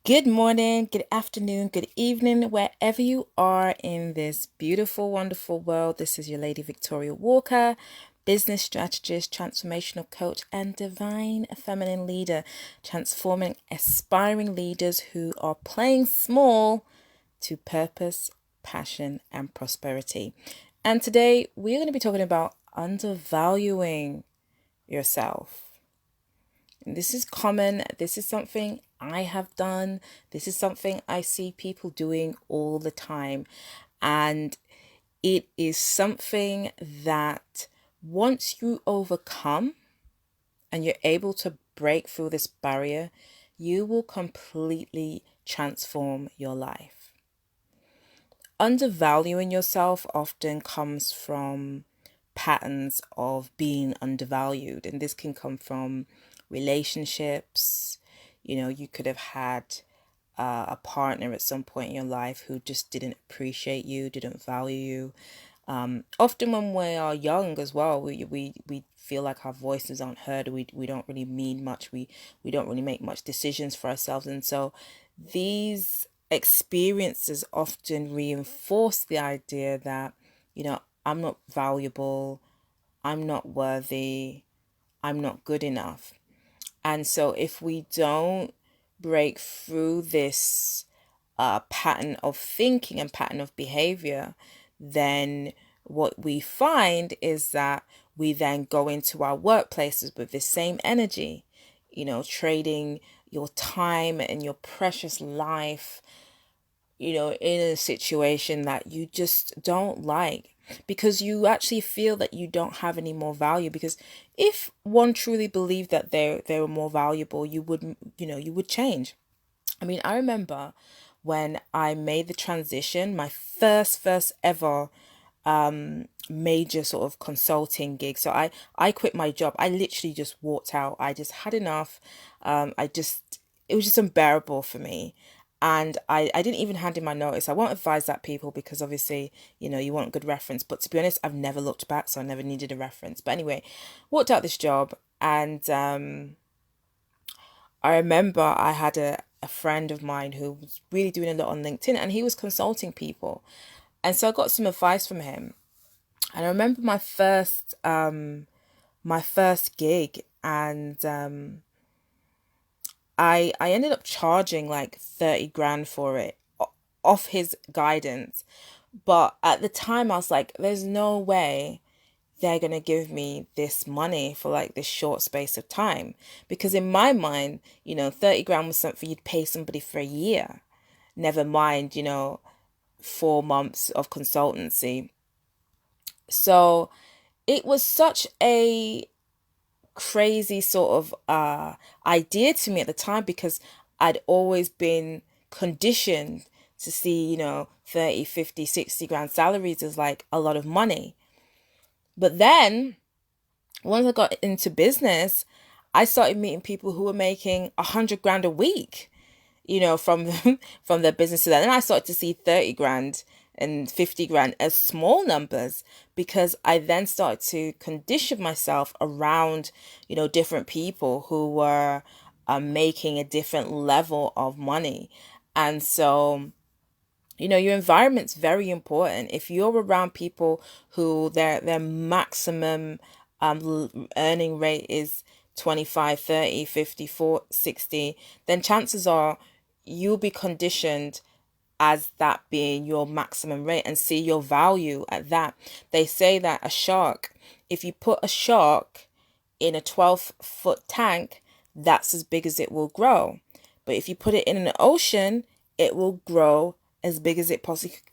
Good morning, good afternoon, good evening, wherever you are in this beautiful, wonderful world. This is your Lady Victoria Walker, business strategist, transformational coach, and divine feminine leader, transforming aspiring leaders who are playing small to purpose, passion, and prosperity. And today we're going to be talking about undervaluing yourself. This is common. This is something I have done. This is something I see people doing all the time. And it is something that once you overcome and you're able to break through this barrier, you will completely transform your life. Undervaluing yourself often comes from patterns of being undervalued, and this can come from relationships. You could have had a partner at some point in your life who just didn't appreciate you, didn't value you. Often when we are young as well, we feel like our voices aren't heard. We don't really mean much. We don't really make much decisions for ourselves. And so these experiences often reinforce the idea that, I'm not valuable, I'm not worthy, I'm not good enough. And so if we don't break through this pattern of thinking and pattern of behavior, then what we find is that we then go into our workplaces with the same energy, trading your time and your precious life, in a situation that you just don't like, because you actually feel that you don't have any more value. Because if one truly believed that they were more valuable, you would change. I mean, I remember when I made the transition, my first ever major sort of consulting gig. So I quit my job. I literally just walked out. I just had enough. It was just unbearable for me. And I didn't even hand in my notice. I won't advise that, people, because obviously, you want a good reference. But to be honest, I've never looked back, so I never needed a reference. But anyway, walked out this job, and I remember I had a friend of mine who was really doing a lot on LinkedIn, and he was consulting people. And so I got some advice from him. And I remember my first gig, and I ended up charging like 30 grand for it off his guidance. But at the time I was like, there's no way they're going to give me this money for like this short space of time. Because in my mind, 30 grand was something you'd pay somebody for a year. Never mind, 4 months of consultancy. So it was such a crazy sort of idea to me at the time, because I'd always been conditioned to see, 30, 50, 60 grand salaries as like a lot of money. But then once I got into business, I started meeting people who were making 100 grand a week, from from their businesses. And then I started to see 30 grand and 50 grand as small numbers, because I then started to condition myself around, different people who were making a different level of money. And so, your environment's very important. If you're around people who their maximum earning rate is 25, 30, 50, 40, 60, then chances are you'll be conditioned as that being your maximum rate and see your value at that. They say that if you put a shark in a 12-foot tank, that's as big as it will grow. But if you put it in an ocean, it will grow as big as it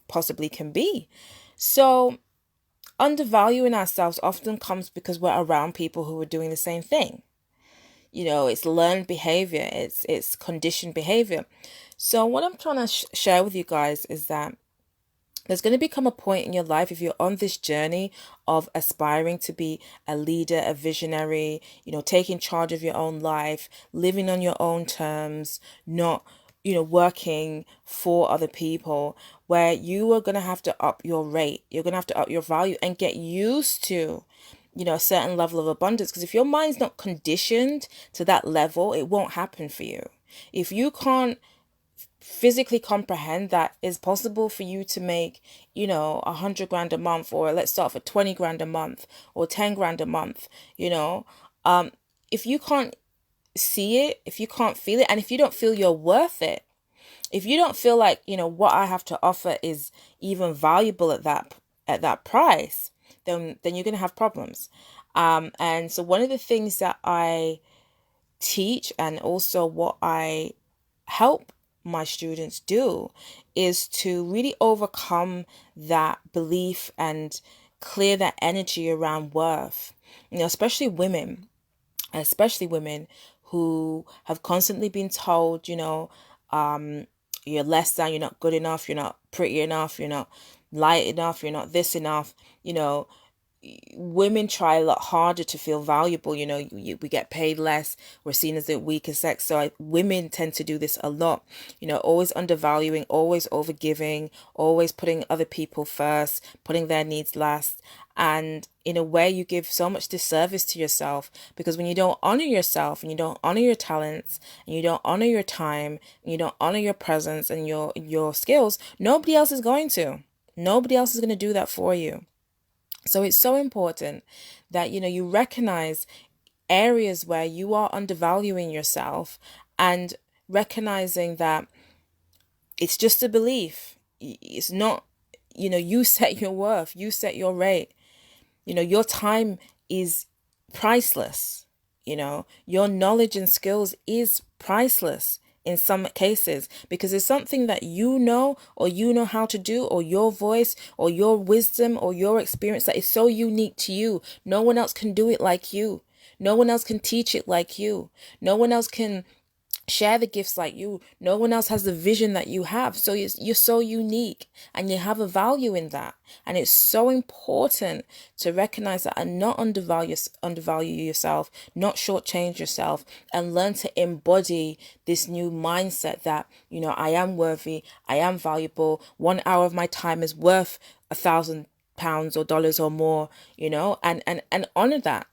possibly can be. So undervaluing ourselves often comes because we're around people who are doing the same thing. It's learned behavior, it's conditioned behavior. So what I'm trying to share with you guys is that there's going to become a point in your life, if you're on this journey of aspiring to be a leader, a visionary, taking charge of your own life, living on your own terms, not, working for other people, where you are going to have to up your rate. You're going to have to up your value and get used to, a certain level of abundance. Because if your mind's not conditioned to that level, it won't happen for you. If you can't physically comprehend that it's possible for you to make, 100 grand a month, or let's start for 20 grand a month or 10 grand a month, if you can't see it, if you can't feel it, and if you don't feel you're worth it, if you don't feel like, what I have to offer is even valuable at that price, then you're going to have problems. And so one of the things that I teach, and also what I help my students do, is to really overcome that belief and clear that energy around worth. Especially women who have constantly been told, you're less than, you're not good enough, you're not pretty enough, you're not light enough, you're not this enough. Women try a lot harder to feel valuable. We get paid less. We're seen as the weaker sex. So women tend to do this a lot. Always undervaluing, always overgiving, always putting other people first, putting their needs last. And in a way, you give so much disservice to yourself, because when you don't honor yourself, and you don't honor your talents, and you don't honor your time, and you don't honor your presence and your skills, nobody else is going to. Nobody else is going to do that for you. So it's so important that, you recognize areas where you are undervaluing yourself, and recognizing that it's just a belief. It's not, you set your worth, you set your rate. Your time is priceless. Your knowledge and skills is priceless in some cases, because it's something that or you know how to do, or your voice or your wisdom or your experience that is so unique to you. No one else can do it like you. No one else can teach it like you. No one else can share the gifts like you. No one else has the vision that you have. So you're so unique, and you have a value in that. And it's so important to recognize that, and not undervalue yourself, not shortchange yourself, and learn to embody this new mindset that, I am worthy, I am valuable. 1 hour of my time is worth £1,000 or dollars or more, and honor that.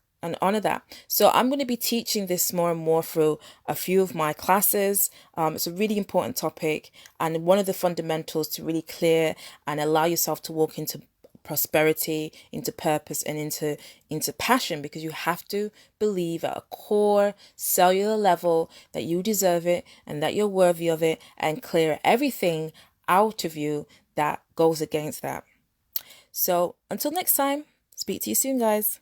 So I'm going to be teaching this more and more through a few of my classes. It's a really important topic, and one of the fundamentals to really clear and allow yourself to walk into prosperity, into purpose, and into passion, because you have to believe at a core cellular level that you deserve it and that you're worthy of it, and clear everything out of you that goes against that. So until next time, speak to you soon, guys.